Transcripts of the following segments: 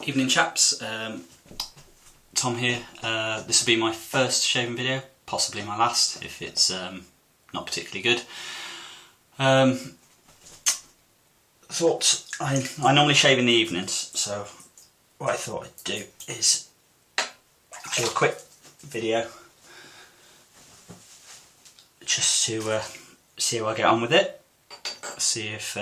Evening chaps, Tom here. This will be my first shaving video, possibly my last if it's not particularly good. Thought I normally shave in the evenings, so what I thought I'd do is do a quick video just to see how I get on with it, see if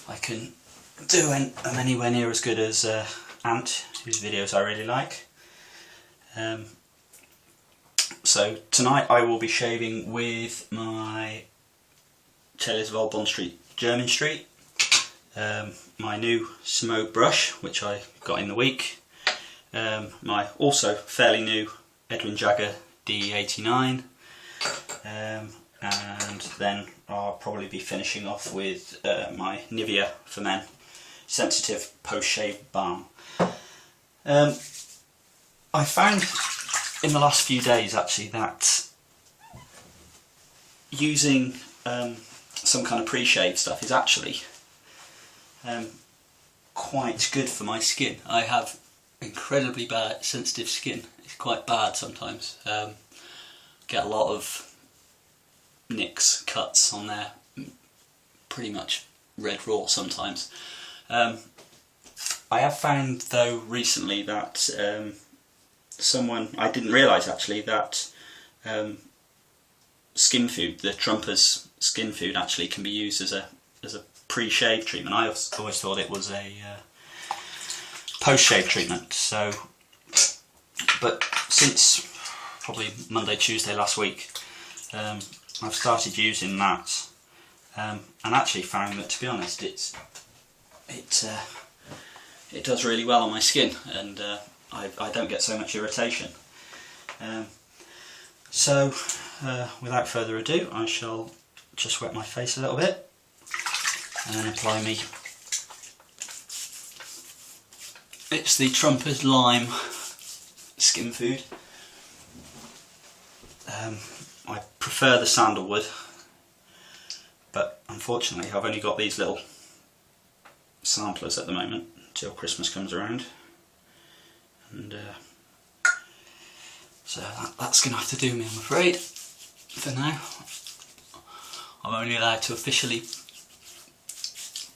I can do them anywhere near as good as Ant, whose videos I really like. So tonight I will be shaving with my Taylors of Old Bond Street Jermyn Street, my new Smoke brush which I got in the week, my also fairly new Edwin Jagger DE89, and then I'll probably be finishing off with my Nivea for Men Sensitive Post-Shave Balm. I found in the last few days actually that using some kind of pre-shave stuff is actually quite good for my skin. I have incredibly bad sensitive skin. It's quite bad sometimes. Get a lot of nicks, cuts on there, pretty much red raw sometimes. I have found though recently that I didn't realise actually that skin food, the Trumpers skin food, actually can be used as a pre-shave treatment. I always thought it was a post-shave treatment. So, but since probably Monday, Tuesday last week, I've started using that, and actually found that, to be honest, it does really well on my skin, and I don't get so much irritation. So without further ado, I shall just wet my face a little bit and then apply me. It's the Trumpers Lime skin food. I prefer the sandalwood, but unfortunately I've only got these little samplers at the moment until Christmas comes around, and so that's going to have to do me, I'm afraid, for now. I'm only allowed to officially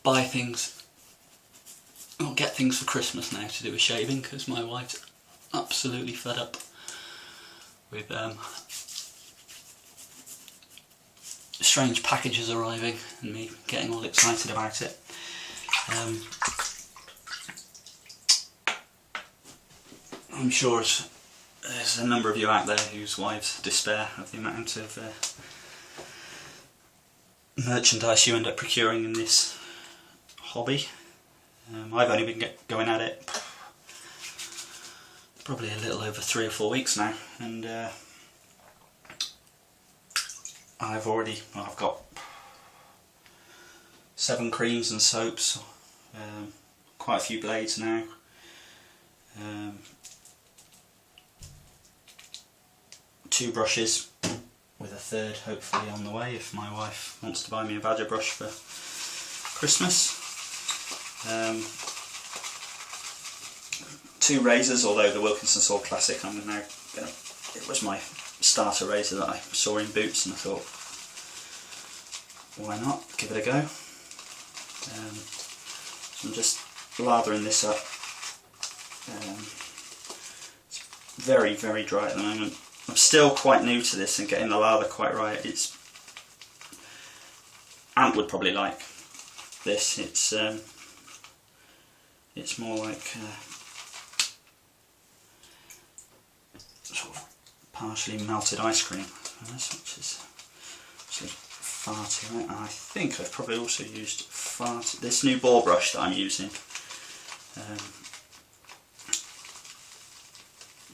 buy things, or get things for Christmas now to do with shaving, because my wife's absolutely fed up with strange packages arriving and me getting all excited about it. I'm sure there's a number of you out there whose wives despair of the amount of merchandise you end up procuring in this hobby. I've only been going at it probably a little over 3 or 4 weeks now, and I've got 7 creams and soaps, quite a few blades now, 2 brushes, with a 3rd hopefully on the way if my wife wants to buy me a Badger brush for Christmas. 2 razors, although the Wilkinson Sword Classic it was my starter razor that I saw in Boots, and I thought, why not give it a go. So I'm just lathering this up. It's very, very dry at the moment. I'm still quite new to this and getting the lather quite right. Ant would probably like this. It's more like sort of partially melted ice cream, which is actually far too light. I think I've probably also used this new ball brush that I'm using.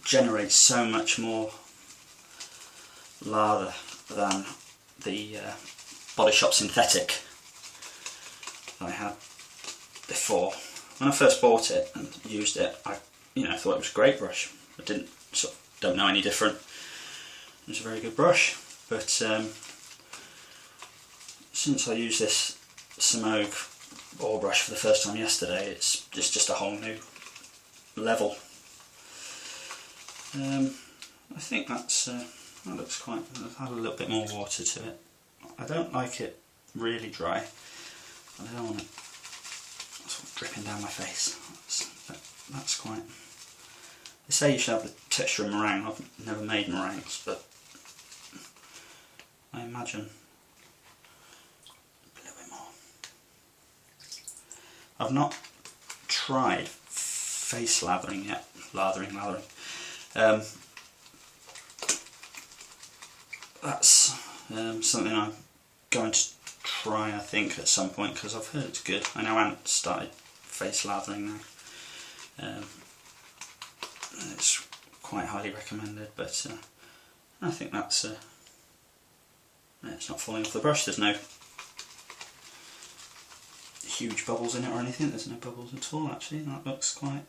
Generates so much more lather than the Body Shop synthetic that I had before. When I first bought it and used it, I thought it was a great brush. I don't know any different. It was a very good brush, but since I use this Smoke ball brush for the first time yesterday. It's just a whole new level. I think that looks quite. I've had a little bit more water to it. I don't like it really dry. I don't want it sort of dripping down my face. That's quite. They say you should have the texture of meringue. I've never made meringues, but I imagine a little bit more. I've not tried face lathering yet. Lathering. That's something I'm going to try, I think, at some point, because I've heard it's good. I know I haven't started face lathering now. It's quite highly recommended, but I think that's it's not falling off the brush. There's no huge bubbles in it or anything. There's no bubbles at all, actually. That looks quite.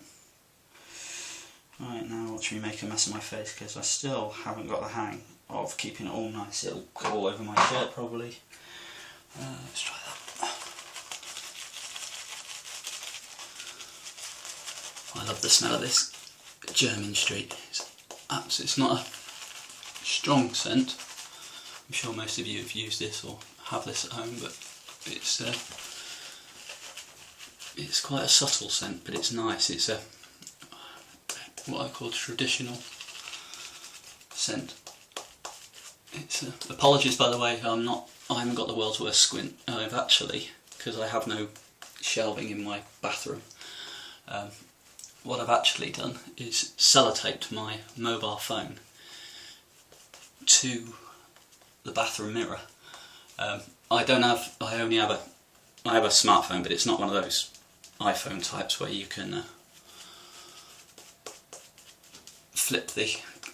Right, now watch me make a mess of my face, because I still haven't got the hang of keeping it all nice. It'll go all over my shirt probably. Let's try that. I love the smell of this Jermyn Street. It's not a strong scent. I'm sure most of you have used this or have this at home, but it's quite a subtle scent, but it's nice. It's a what I call traditional scent. Apologies, by the way. I haven't got the world's worst squint. I've actually, because I have no shelving in my bathroom. What I've actually done is sellotaped my mobile phone to the bathroom mirror. I have a smartphone, but it's not one of those iPhone types where you can flip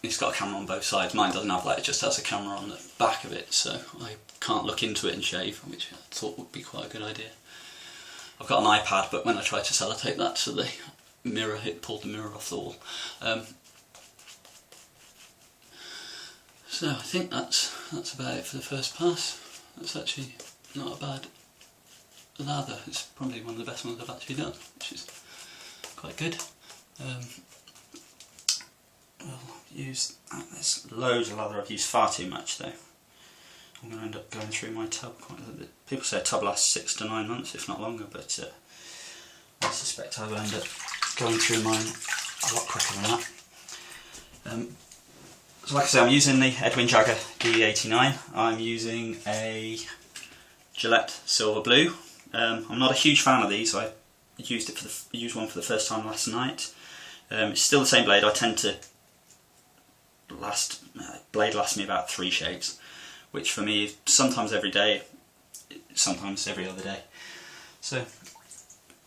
it's got a camera on both sides. Mine doesn't have that, it just has a camera on the back of it, so I can't look into it and shave, which I thought would be quite a good idea. I've got an iPad, but when I tried to sellotape that to the mirror, it pulled the mirror off the wall. So I think that's about it for the first pass. That's actually not a bad lather. It's probably one of the best ones I've actually done, which is quite good. There's loads of lather. I've used far too much though. I'm going to end up going through my tub quite a bit. People say a tub lasts 6 to 9 months, if not longer, but I suspect I will end up going through mine a lot quicker than that. So like I say, I'm using the Edwin Jagger D89. I'm using a Gillette Silver Blue. I'm not a huge fan of these. I used one for the first time last night. It's still the same blade. I tend to blade lasts me about 3 shaves, which for me sometimes every day, sometimes every other day. So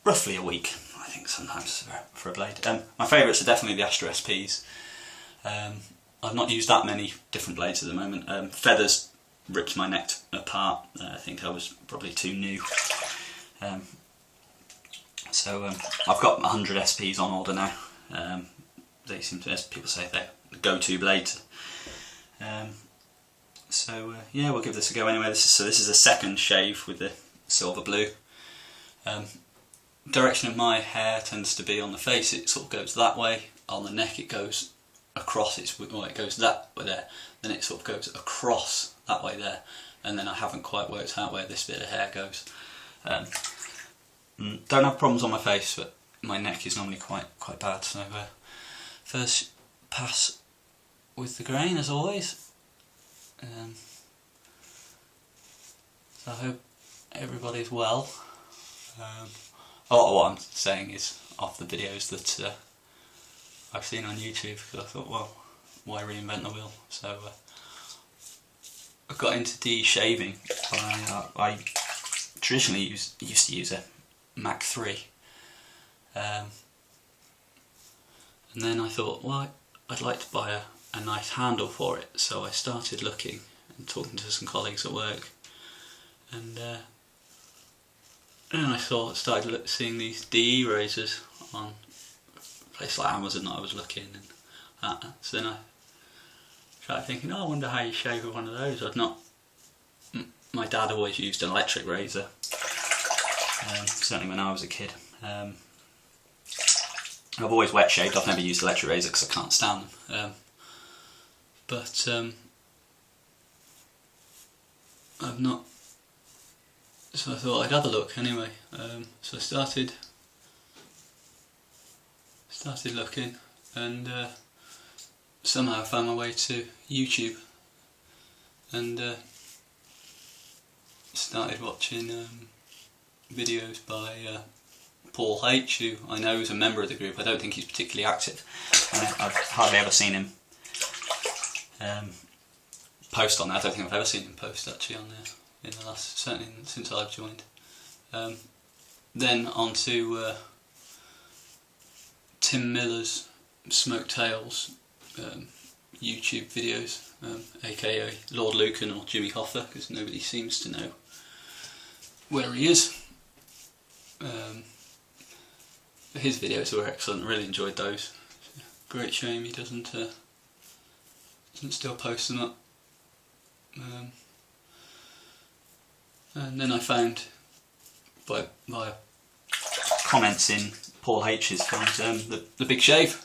roughly a week, I think, sometimes for a blade. My favourites are definitely the Astra SPs. I've not used that many different blades at the moment. Feathers ripped my neck apart. I think I was probably too new. So I've got 100 SPs on order now. They seem to, as people say, they're the go-to blades. Yeah, we'll give this a go anyway. This is a second shave with the Silver Blue. Direction of my hair tends to be on the face. It sort of goes that way. On the neck, it goes across. It goes that way there. Then it sort of goes across that way there. And then I haven't quite worked out where this bit of hair goes. Don't have problems on my face, but my neck is normally quite bad. So first pass with the grain as always. So I hope everybody's well. What I'm saying is off the videos that I've seen on YouTube, because I thought, well, why reinvent the wheel? So I got into de-shaving. I traditionally used to use a Mach 3, and then I thought, well, I'd like to buy a nice handle for it. So I started looking and talking to some colleagues at work, and I started seeing these DE razors on a place like Amazon that I was looking, and that. So then I started thinking, oh, I wonder how you shave with one of those. My dad always used an electric razor, certainly when I was a kid. I've always wet shaved. I've never used electric razor because I can't stand them. I've not. So I thought I'd have a look anyway. So I started looking, and somehow I found my way to YouTube, and started watching videos by Paul H, who I know is a member of the group. I don't think he's particularly active. I've hardly ever seen him post on there. I don't think I've ever seen him post actually on there in the last, certainly since I've joined. Then on to Tim Miller's Smoked Tales YouTube videos, aka Lord Lucan or Jimmy Hoffa, because nobody seems to know where he is. His videos were excellent. I really enjoyed those. Great shame he doesn't still post them up. And then I found by comments in Paul H's films the Big Shave,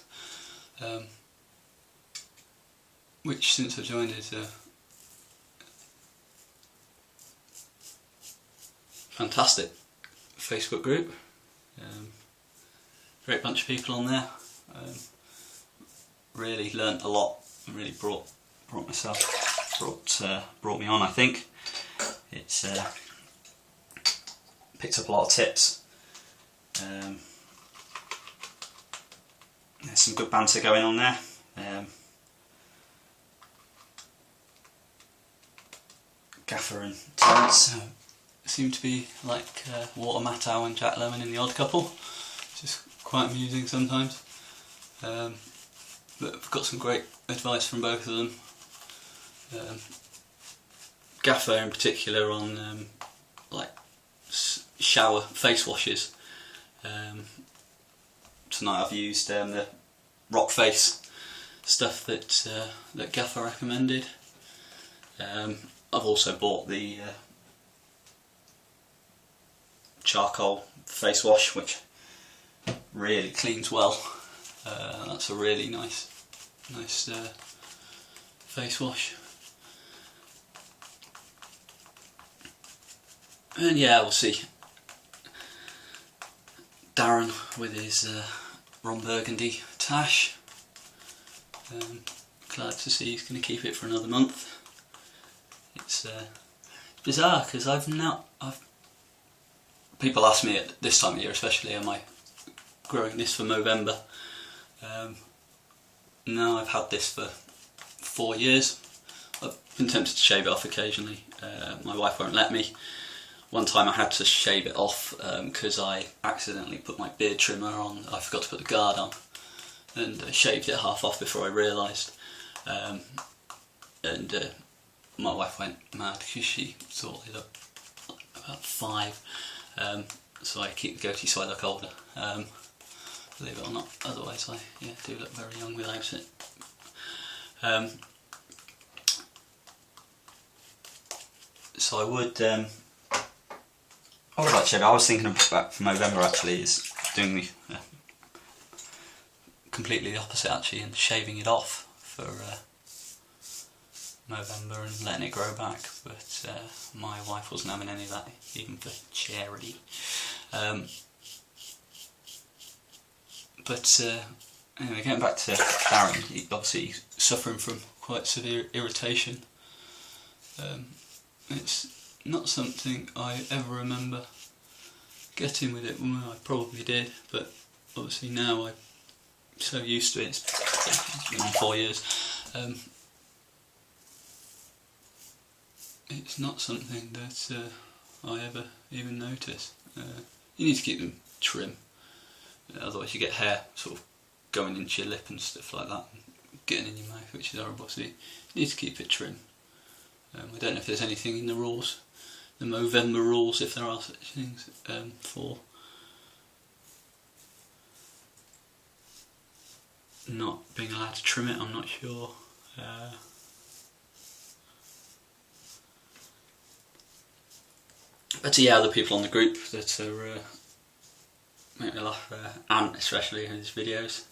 which since I've joined is a fantastic Facebook group. Great bunch of people on there. Really learnt a lot and really brought me on. I think it's picked up a lot of tips. There's some good banter going on there. Gaffer and Terence seem to be like Walter Matthau and Jack Lemmon in The Odd Couple. Just quite amusing sometimes. But I've got some great advice from both of them. Gaffer in particular on like shower face washes. Tonight I've used the Rock Face stuff that Gaffer recommended. I've also bought the charcoal face wash, which really cleans well. That's a really nice face wash. And yeah, we'll see Darren with his Ron Burgundy tash. Glad to see he's going to keep it for another month. It's bizarre because people ask me at this time of year especially, am I growing this for Movember? No, I've had this for 4 years. I've been tempted to shave it off occasionally. My wife won't let me. One time I had to shave it off because I accidentally put my beard trimmer on. I forgot to put the guard on, and I shaved it half off before I realised. My wife went mad because she thought I looked about 5. So I keep the goatee so I look older. Believe it or not, otherwise I do look very young without it. So I would like to shave it. I was thinking about for November actually is doing the completely the opposite actually, and shaving it off for November and letting it grow back, but my wife wasn't having any of that, even for charity. Anyway, getting back to Darren, he's suffering from quite severe irritation. It's not something I ever remember getting with it. Well, I probably did, but obviously now I'm so used to it. It's been on 4 years. It's not something that I ever even notice. You need to keep them trim, otherwise you get hair sort of going into your lip and stuff like that, and getting in your mouth, which is horrible. So you need to keep it trim. I don't know if there's anything in the rules, the Movember rules, if there are such things, for not being allowed to trim it. I'm not sure. But yeah, other people on the group that are make me laugh, Ant especially, in his videos.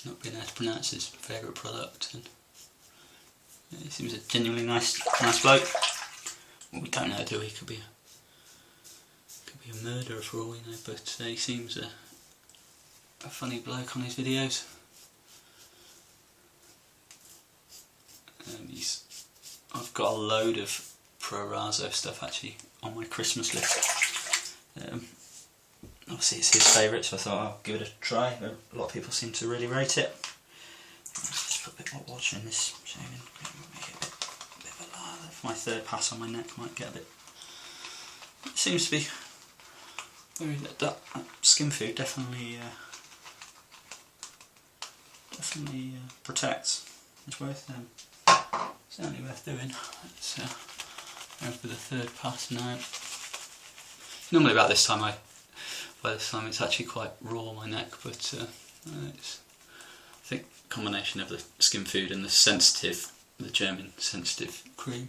Not being able to pronounce his favourite product, and he seems a genuinely nice bloke. Well, we don't know, do we? Could be a murderer for all we know, but he seems a funny bloke on his videos. I've got a load of Pro Raso stuff actually on my Christmas list. Obviously it's his favourite, so I thought I'll give it a try. A lot of people seem to really rate it. Let's just put a bit more water in this shaving. Make it a bit of a lather. My third pass on my neck might get a bit. It seems to be very. That Skin Food definitely protects. It's worth certainly worth doing. Let's go for the third pass now. Normally about this time by this time it's actually quite raw, my neck, but it's, I think a combination of the Skin Food and the German sensitive cream.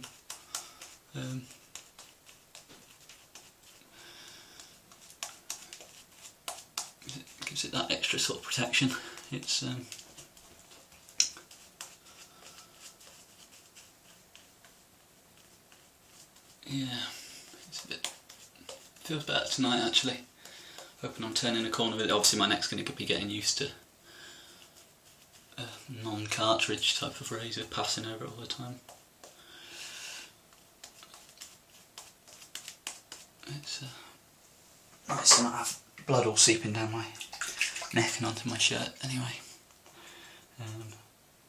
Gives it that extra sort of protection. It's yeah, it's a bit. Feels better tonight actually. Hoping I'm turning a corner with it. Obviously my neck's going to be getting used to a non-cartridge type of razor passing over it all the time. It's nice to not have blood all seeping down my neck and onto my shirt anyway.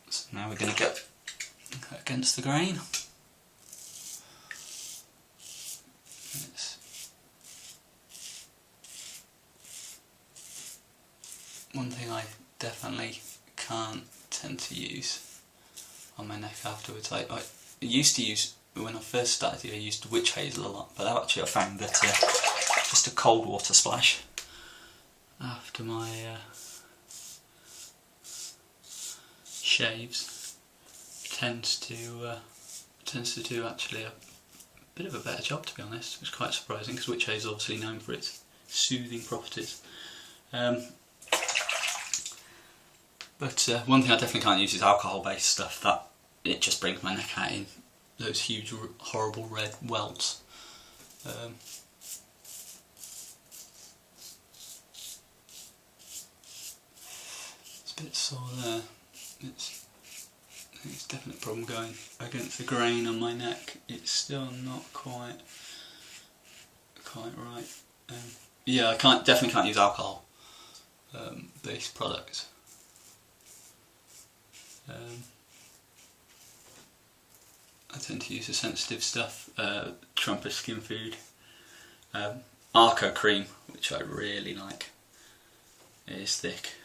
So now we're going to go against the grain. One thing I definitely can't tend to use on my neck afterwards. I used to use, when I first started, I used witch hazel a lot, but actually I found that just a cold water splash after my shaves tends to do actually a bit of a better job, to be honest. It's quite surprising because witch hazel is obviously known for its soothing properties. But one thing I definitely can't use is alcohol-based stuff. That it just brings my neck out in those huge, horrible red welts. It's a bit sore there. I think it's definitely a problem going against the grain on my neck. It's still not quite right. Yeah, I definitely can't use alcohol based products. I tend to use the sensitive stuff, Trumpet Skin Food, Arco Cream, which I really like. It is thick,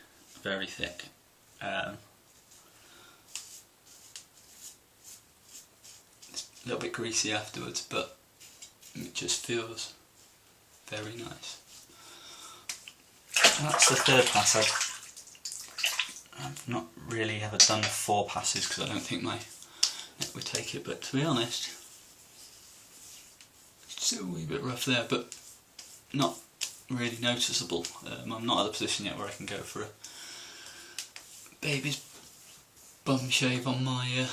very thick. It's a little bit greasy afterwards, but it just feels very nice. And that's the third pass. I've not really ever done 4 passes because I don't think my neck would take it, but to be honest, it's still a wee bit rough there, but not really noticeable. I'm not at the position yet where I can go for a baby's bum shave on my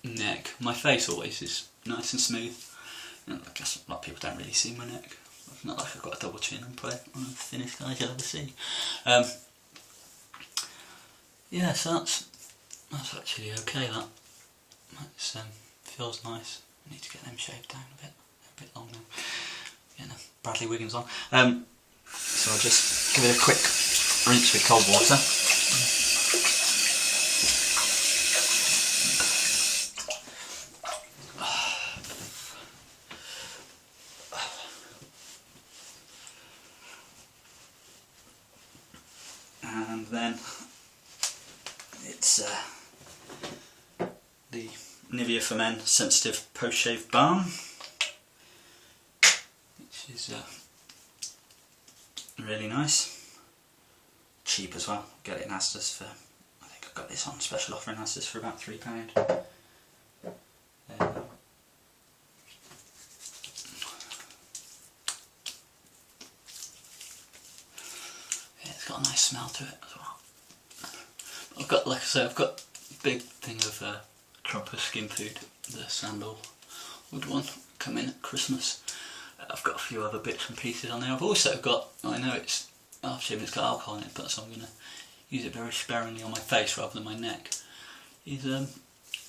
neck. My face always is nice and smooth. I guess a lot of people don't really see my neck. It's not like I've got a double chin. I'm probably one of the thinnest guys you'll ever see. Yeah, so that's actually okay. That feels nice. I need to get them shaved down a bit long now. Getting a Bradley Wiggins on. So I'll just give it a quick rinse with cold water. And then it's the Nivea for Men Sensitive Post Shave Balm, which is really nice, cheap as well. Get it in Asda's for, I think I got this on special offer in Asda's for about £3. got a nice smell to it as well. I've got, like I say, I've got a big thing of Trumper Skin Food, the sandalwood one, come in at Christmas. I've got a few other bits and pieces on there. I've also got, I know it's aftershave, it's got alcohol in it, but so I'm going to use it very sparingly on my face rather than my neck. I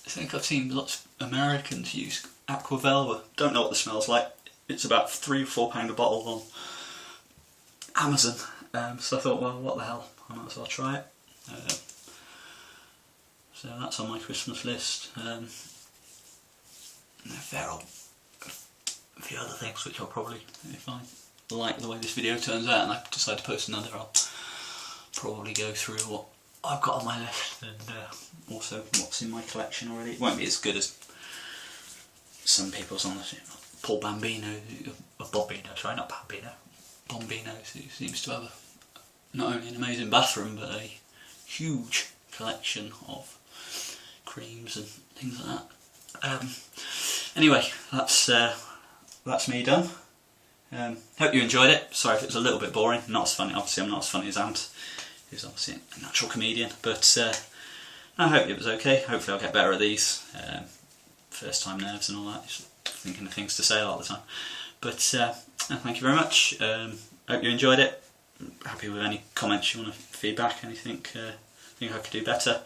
think I've seen lots of Americans use Aqua Velva. Don't know what the smell's like. It's about £3 or £4 a bottle on Amazon. So I thought, well, what the hell, I might as well try it. So that's on my Christmas list. There are a few other things which I'll probably, if I like the way this video turns out and I decide to post another, I'll probably go through what I've got on my list and also what's in my collection already. It won't be as good as some people's on the Paul Bambino, Bombino, sorry, not Bambino, Bombino, who seems to have not only an amazing bathroom but a huge collection of creams and things like that. Anyway, that's me done. Hope you enjoyed it. Sorry if it was a little bit boring, not as funny. Obviously I'm not as funny as Ant, who's obviously a natural comedian, but I hope it was okay. Hopefully I'll get better at these. First time nerves and all that, just thinking of things to say a lot of the time. But thank you very much. Hope you enjoyed it. Happy with any comments you want to feedback, anything think I could do better.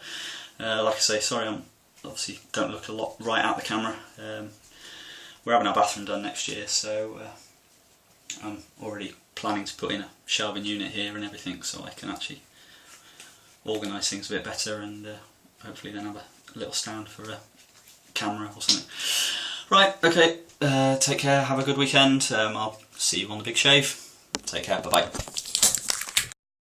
Like I say, sorry I obviously don't look a lot right out the camera. We're having our bathroom done next year, so I'm already planning to put in a shelving unit here and everything, so I can actually organise things a bit better and hopefully then have a little stand for a camera or something. Right, okay, take care, have a good weekend. I'll see you on the big shave. Take care, bye bye.